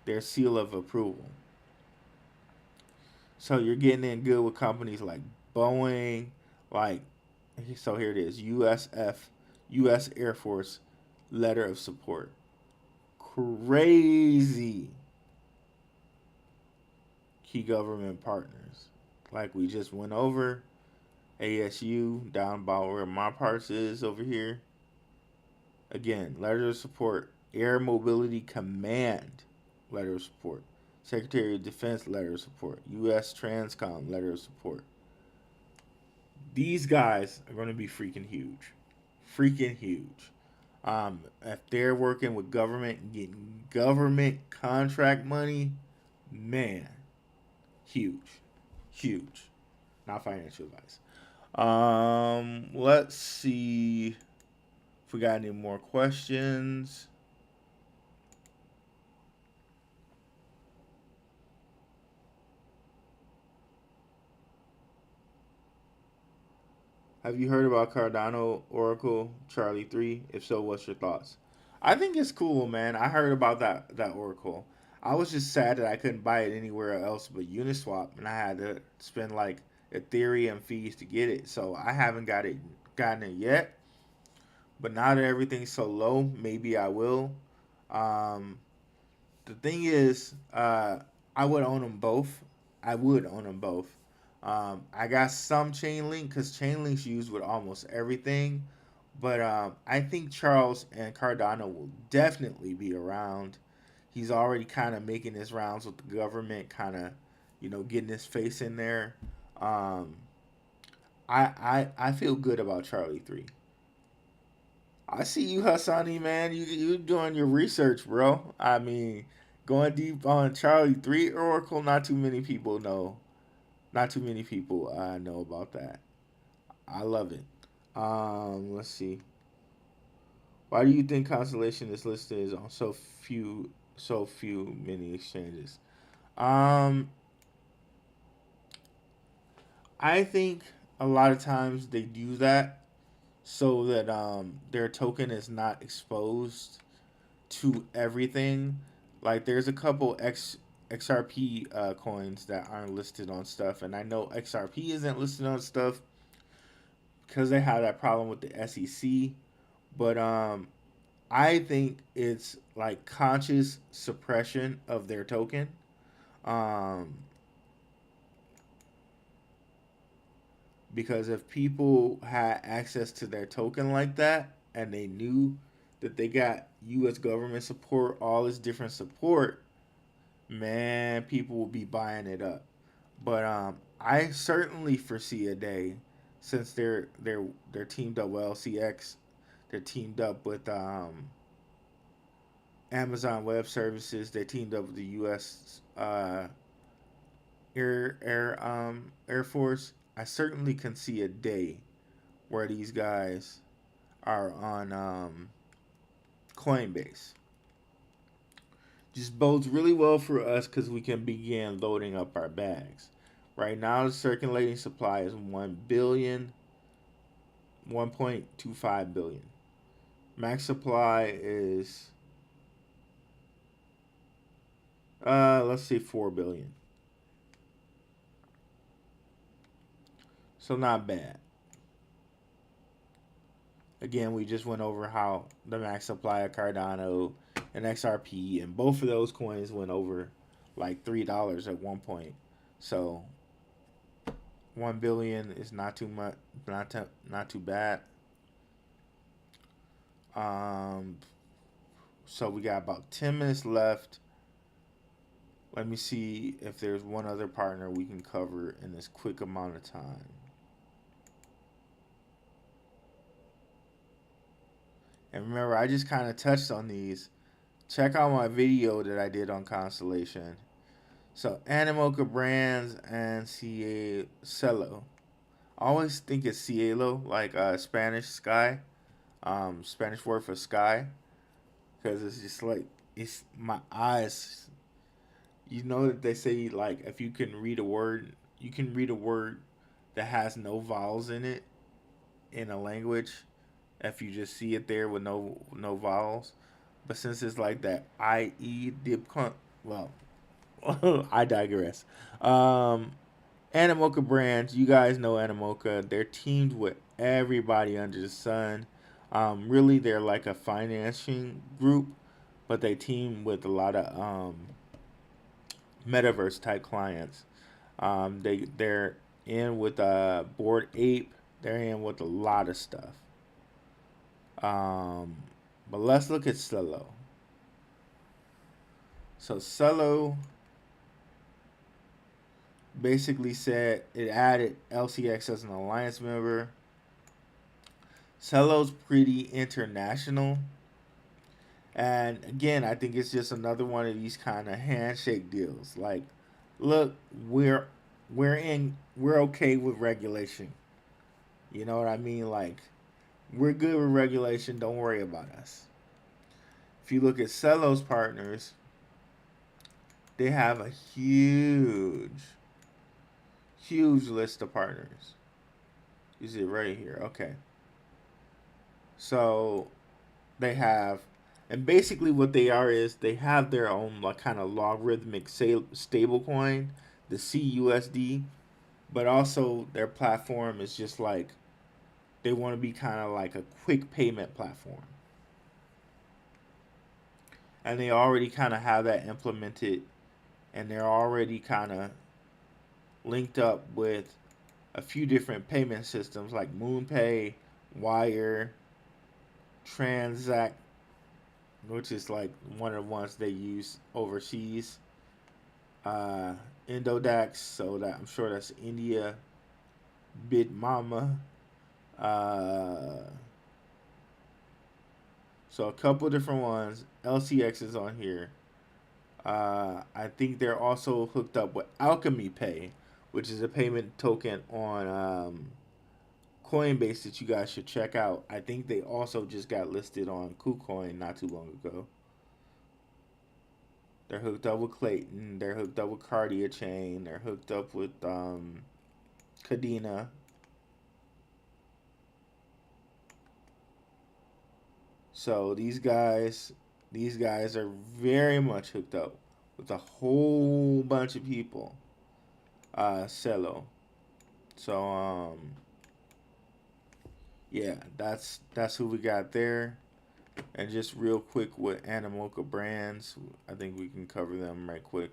their seal of approval. So you're getting in good with companies like Boeing, like, so here it is, U.S. Air Force letter of support. Crazy. Key government partners. Like we just went over, ASU, down about where my parts is over here. Again, letter of support. Air Mobility Command, letter of support. Secretary of Defense, letter of support. U.S. Transcom, letter of support. These guys are going to be freaking huge. Freaking huge. If they're working with government and getting government contract money, man, huge. Huge. Not financial advice. Let's see if we got any more questions. Have you heard about Cardano Oracle Charlie 3? If so, what's your thoughts? I think it's cool, man. I heard about that Oracle. I was just sad that I couldn't buy it anywhere else but Uniswap, and I had to spend like Ethereum fees to get it. So I haven't gotten it yet. But now that everything's so low, maybe I will. Um, the thing is, I would own them both. I would own them both. I got some Chainlink because Chainlink's used with almost everything, but I think Charles and Cardano will definitely be around. He's already kind of making his rounds with the government, kind of, getting his face in there. Um, I feel good about Charlie 3. I see you, Hassani, man. You doing your research, bro. I mean, going deep on Charlie 3 Oracle, not too many people know. Not too many people know about that. I love it. Let's see. Why do you think Constellation is listed on so few many exchanges? Um, I think a lot of times they do that so that their token is not exposed to everything. Like there's a couple XRP coins that aren't listed on stuff, and I know XRP isn't listed on stuff because they have that problem with the SEC. But I think it's like conscious suppression of their token. Um, because if people had access to their token like that and they knew that they got U.S. government support, all this different support, man, people will be buying it up. But I certainly foresee a day, since they're teamed up with LCX, they're teamed up with Amazon Web Services, they teamed up with the U.S. Air Force. I certainly can see a day where these guys are on Coinbase. Just bodes really well for us because we can begin loading up our bags. Right now, the circulating supply is 1 billion, 1.25 billion. Max supply is, let's say 4 billion. So not bad. Again, we just went over how the max supply of Cardano and XRP, and both of those coins went over like $3 at one point. So 1 billion is not too much, not too bad. Um, so we got about 10 minutes left. Let me see if there's one other partner we can cover in this quick amount of time. And remember, I just kind of touched on these. Check out my video that I did on Constellation. So, Animoca Brands and Cielo. I always think it's Cielo, like Spanish sky, Spanish word for sky, because it's just like it's my eyes. You know that they say like if you can read a word, you can read a word that has no vowels in it in a language. If you just see it there with no vowels, but since it's like that I e dip, well, I digress. Um, Animoca Brands, you guys know Animoca. They're teamed with everybody under the sun. Really, they're like a financing group, but they team with a lot of metaverse type clients. They're in with Board Ape. They're in with a lot of stuff. Um, but let's look at Cello. So Cello basically said it added LCX as an alliance member. Cello's pretty international. And again, I think it's just another one of these kind of handshake deals. Like, look, we're okay with regulation. You know what I mean? Like, we're good with regulation. Don't worry about us. If you look at Cello's partners, they have a huge list of partners. You see it right here. Okay. So they have, and basically what they are is they have their own like kind of logarithmic stable coin, the CUSD, but also their platform is just like they want to be kind of like a quick payment platform. And they already kind of have that implemented, and they're already kind of linked up with a few different payment systems like MoonPay, Wire, Transact, which is like one of the ones they use overseas, uh, Indodax, so that I'm sure that's India, Bitmama, uh, so a couple different ones. LCX is on here. I think they're also hooked up with Alchemy Pay, which is a payment token on Coinbase that you guys should check out. I think they also just got listed on KuCoin not too long ago. They're hooked up with Clayton. They're hooked up with Cardia Chain. They're hooked up with Cadena. So these guys are very much hooked up with a whole bunch of people. Cello. So yeah, that's who we got there. And just real quick with Animoca Brands, I think we can cover them right quick.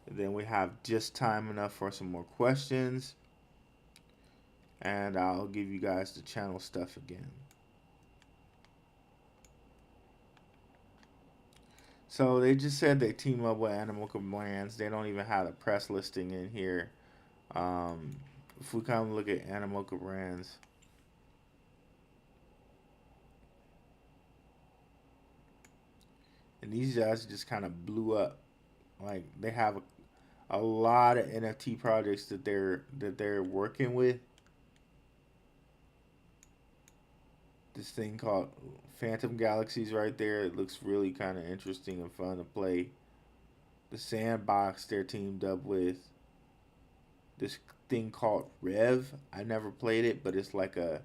And then we have just time enough for some more questions. And I'll give you guys the channel stuff again. So they just said they team up with Animoca Brands. They don't even have a press listing in here. Um, if we kind of look at Animoca Brands, and these guys just kind of blew up. Like they have a lot of NFT projects that they're working with. This thing called Phantom Galaxies right there. It looks really kind of interesting and fun to play. The Sandbox they're teamed up with. This thing called Rev. I never played it, but it's like a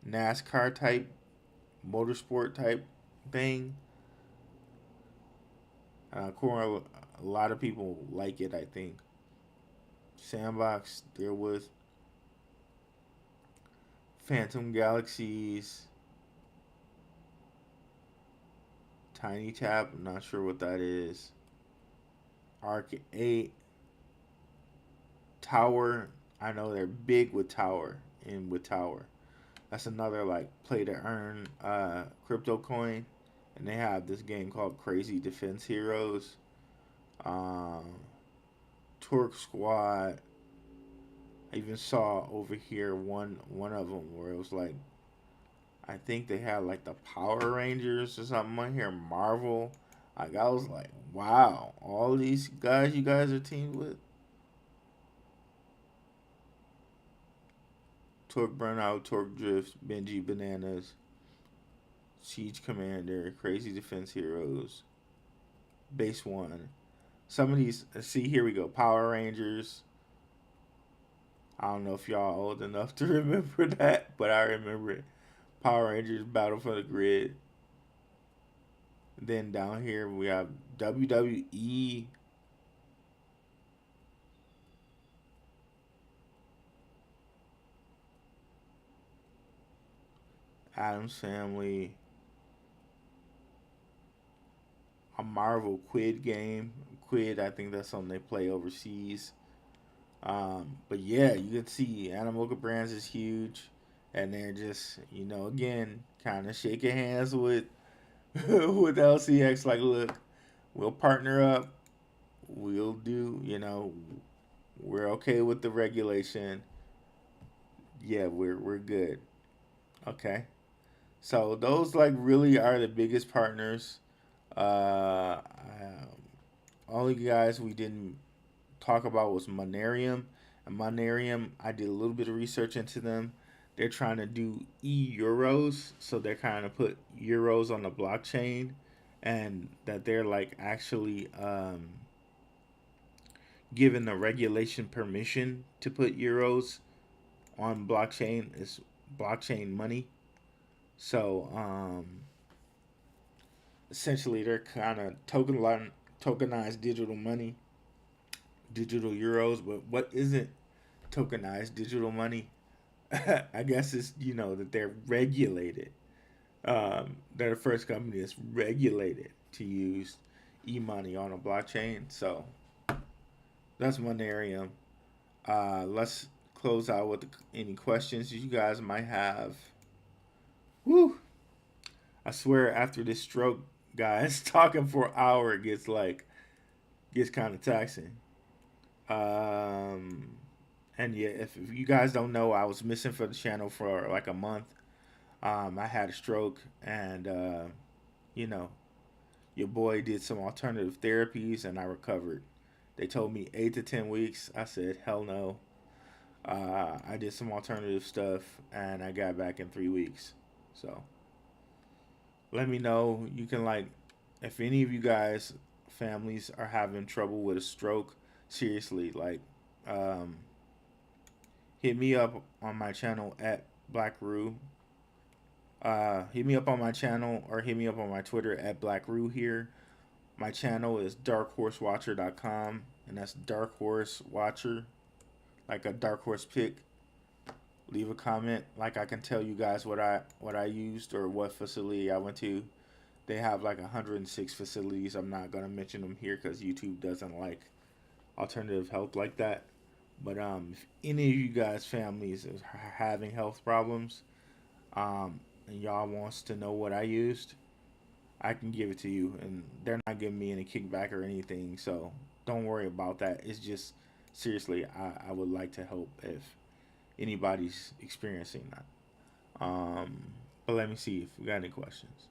NASCAR type, motorsport type thing. A lot of people like it, I think. Sandbox, there was Phantom Galaxies, Tiny Tap, I'm not sure what that is. Arc 8, Tower, I know they're big with Tower and with Tower. That's another like play to earn crypto coin. And they have this game called Crazy Defense Heroes. Um, Torque Squad. I even saw over here one of them where it was like I think they had like the Power Rangers or something on here. Marvel. Like I was like, wow, all these guys you guys are teamed with. Torque Burnout, Torque Drift, Benji Bananas, Siege Commander, Crazy Defense Heroes, Base One. Some of these, see, here we go. Power Rangers. I don't know if y'all old enough to remember that, but I remember it. Power Rangers Battle for the Grid. Then down here we have WWE, Adams Family, a Marvel Quid game. Quid, I think that's something they play overseas. But yeah, you can see Animoca Brands is huge, and they're just again kind of shaking hands with with LCX. Like, look, we'll partner up. We'll do. We're okay with the regulation. Yeah, we're good. Okay. So those like really are the biggest partners. Only guys we didn't talk about was Manerium. And Manerium, I did a little bit of research into them. They're trying to do euros, so they're kind of put euros on the blockchain, and that they're like actually given the regulation permission to put euros on blockchain. It's blockchain money. So essentially, they're kind of tokenized digital money, digital euros. But what isn't tokenized digital money? I guess it's that they're regulated. They're the first company that's regulated to use e-money on a blockchain. So that's Manerium. Let's close out with any questions you guys might have. Woo! I swear, after this stroke, guys, talking for an hour gets kind of taxing. Um, and yeah, if you guys don't know, I was missing for the channel for like a month. I had a stroke, and you know, your boy did some alternative therapies, and I recovered. They told me 8 to 10 weeks. I said hell no. I did some alternative stuff, and I got back in 3 weeks. So let me know. You can like, if any of you guys families are having trouble with a stroke, seriously, like, um, hit me up on my channel at Black Rue. Hit me up on my channel or hit me up on my Twitter at Black Rue here. My channel is darkhorsewatcher.com, and that's Dark Horse Watcher, like a dark horse pick. Leave a comment, like I can tell you guys what I used or what facility I went to. They have like 106 facilities. I'm not gonna mention them here because YouTube doesn't like alternative health like that. But if any of you guys' families is having health problems, and y'all wants to know what I used, I can give it to you, and they're not giving me any kickback or anything. So don't worry about that. It's just seriously, I would like to help if anybody's experiencing that. But let me see if we got any questions.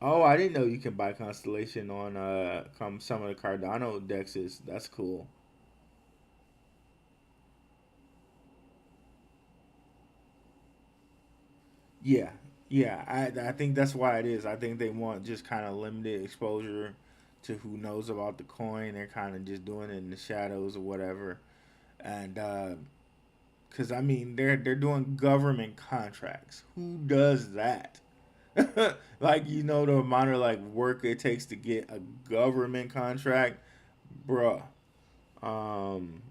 Oh, I didn't know you can buy Constellation on some of the Cardano dexes. That's cool. Yeah, yeah. I think that's why it is. I think they want just kind of limited exposure to who knows about the coin. They're kind of just doing it in the shadows or whatever. And because I mean, they're doing government contracts. Who does that? Like, the amount of like work it takes to get a government contract, bruh. Um,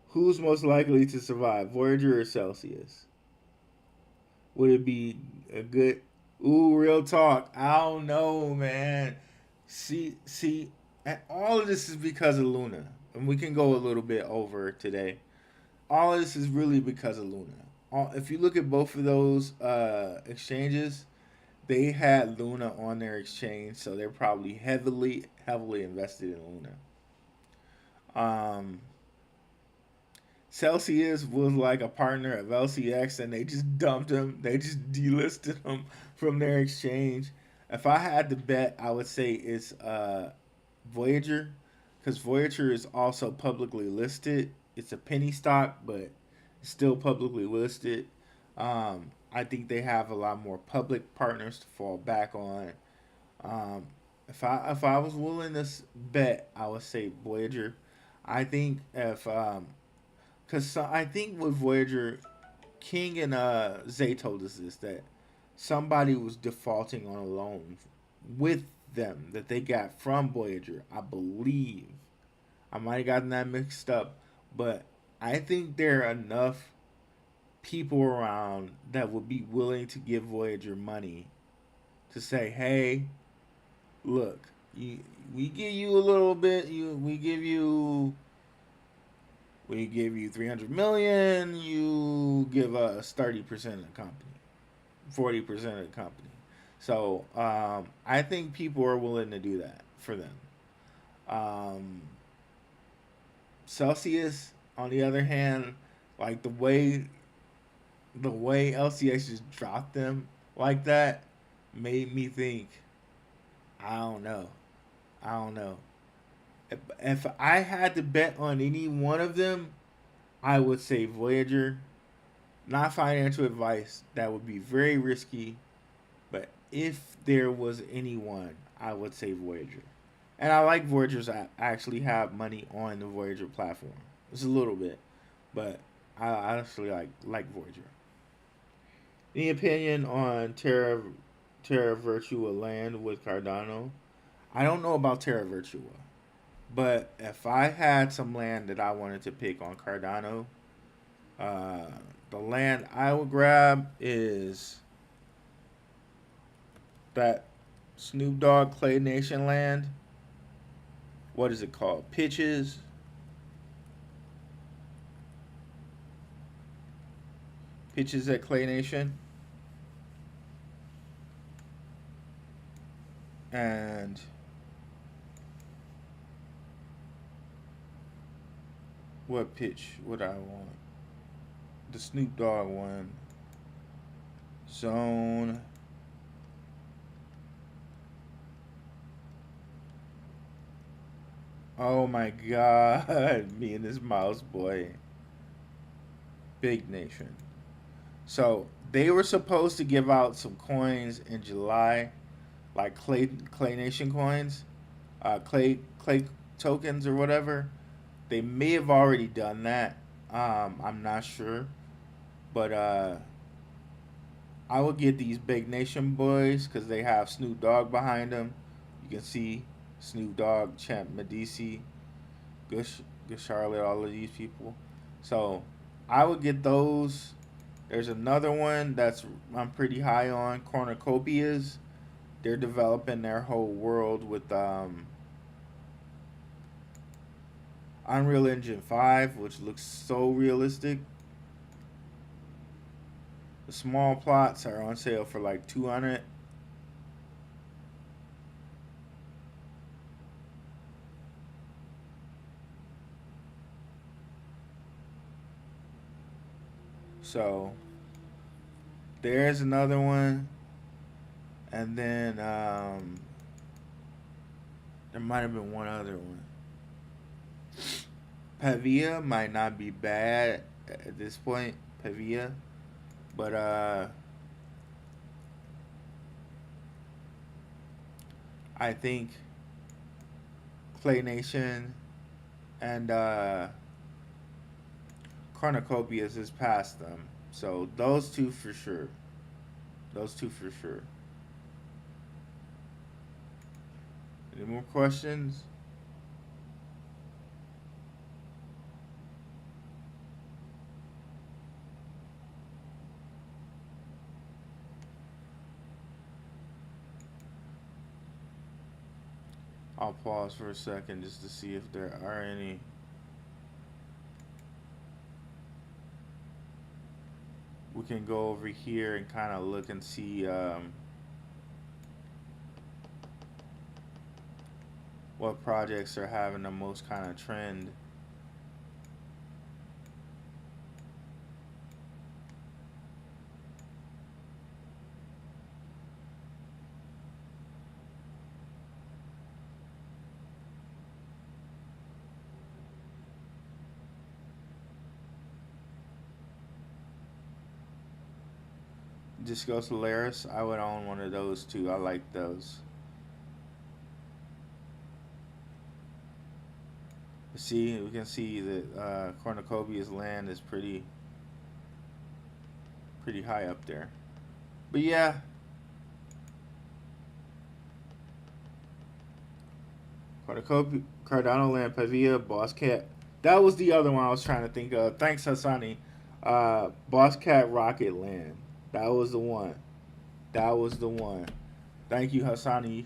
who's most likely to survive, Voyager or Celsius? Would it be a good? Ooh, real talk. I don't know, man. See, and all of this is because of Luna, and we can go a little bit over today. All of this is really because of Luna. If you look at both of those exchanges, they had Luna on their exchange, so they're probably heavily invested in Luna. Um, Celsius was like a partner of LCX, and they just dumped him. They just delisted him from their exchange. If I had to bet, I would say it's Voyager, because Voyager is also publicly listed. It's a penny stock, but it's still publicly listed. I think they have a lot more public partners to fall back on. Um, If I was willing to bet, I would say Voyager. I think if cause I think with Voyager, King and Zay told us this, that somebody was defaulting on a loan with them that they got from Voyager. I believe I might have gotten that mixed up, but I think there are enough people around that would be willing to give Voyager money to say, "Hey, look, you, we give you a little bit. We give you 300 million. You give us 30% of the company, 40% of the company." So I think people are willing to do that for them. Um, Celsius, on the other hand, like the way LCX just dropped them like that made me think, I don't know. I don't know. If I had to bet on any one of them, I would say Voyager. Not financial advice. That would be very risky. But if there was anyone, I would say Voyager. And I like Voyagers. I actually have money on the Voyager platform. It's a little bit, but I actually like Voyager. Any opinion on Terra Virtua Land with Cardano? I don't know about Terra Virtua, but if I had some land that I wanted to pick on Cardano, uh, the land I would grab is that Snoop Dogg Clay Nation land. What is it called? Pitches at Clay Nation, and what pitch would I want? The Snoop Dogg one. Zone. Oh my god, me and this mouse boy. Big Nation. So they were supposed to give out some coins in July, like Clay Nation coins, Clay tokens or whatever. They may have already done that. I'm not sure, but I would get these Big Nation boys because they have Snoop Dogg behind them. You can see Snoop Dogg, Champ Medici, Good, Good Charlotte, all of these people. So I would get those. There's another one that's I'm pretty high on, Cornucopias. They're developing their whole world with Unreal Engine 5, which looks so realistic. The small plots are on sale for like 200. So there's another one, and then there might have been one other one. Pavia might not be bad at this point. Pavia, but I think Clay Nation and Cornucopias is past them. So those two for sure. Those two for sure. Any more questions? I'll pause for a second just to see if there are any. We can go over here and kind of look and see what projects are having the most kind of trend. Disco Solaris, I would own one of those too. I like those. See, we can see that Cornucopia's land is pretty high up there. But yeah, Cornucopia, Cardano land, Pavia, Boss Cat. That was the other one I was trying to think of. Thanks, Hassani. Boss Cat Rocket Land. That was the one. That was the one. Thank you, Hassani.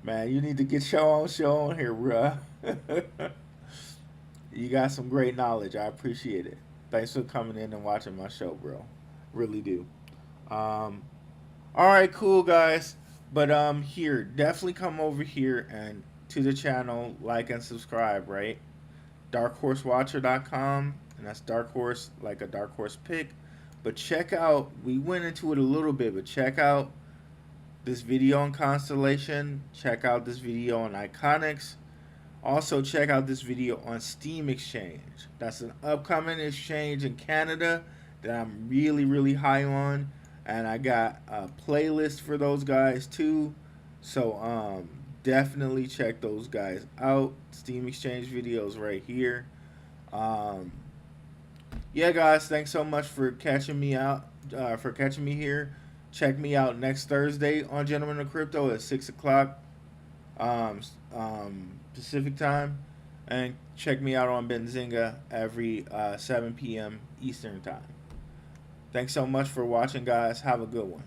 Man, you need to get your own show on here, bruh. You got some great knowledge. I appreciate it. Thanks for coming in and watching my show, bro. Really do. Um, all right, cool guys. But here, definitely come over here and to the channel, like and subscribe, right? darkhorsewatcher.com, and that's dark horse like a dark horse pick. But check out, we went into it a little bit, but check out this video on Constellation, check out this video on Iconics. Also check out this video on Steam Exchange. That's an upcoming exchange in Canada that I'm really high on, and I got a playlist for those guys too. So definitely check those guys out. Steam Exchange videos right here. Yeah, guys, thanks so much for catching me out, for catching me here. Check me out next Thursday on Gentlemen of Crypto at 6 o'clock Pacific time, and check me out on Benzinga every 7 p.m. Eastern time. Thanks so much for watching, guys. Have a good one.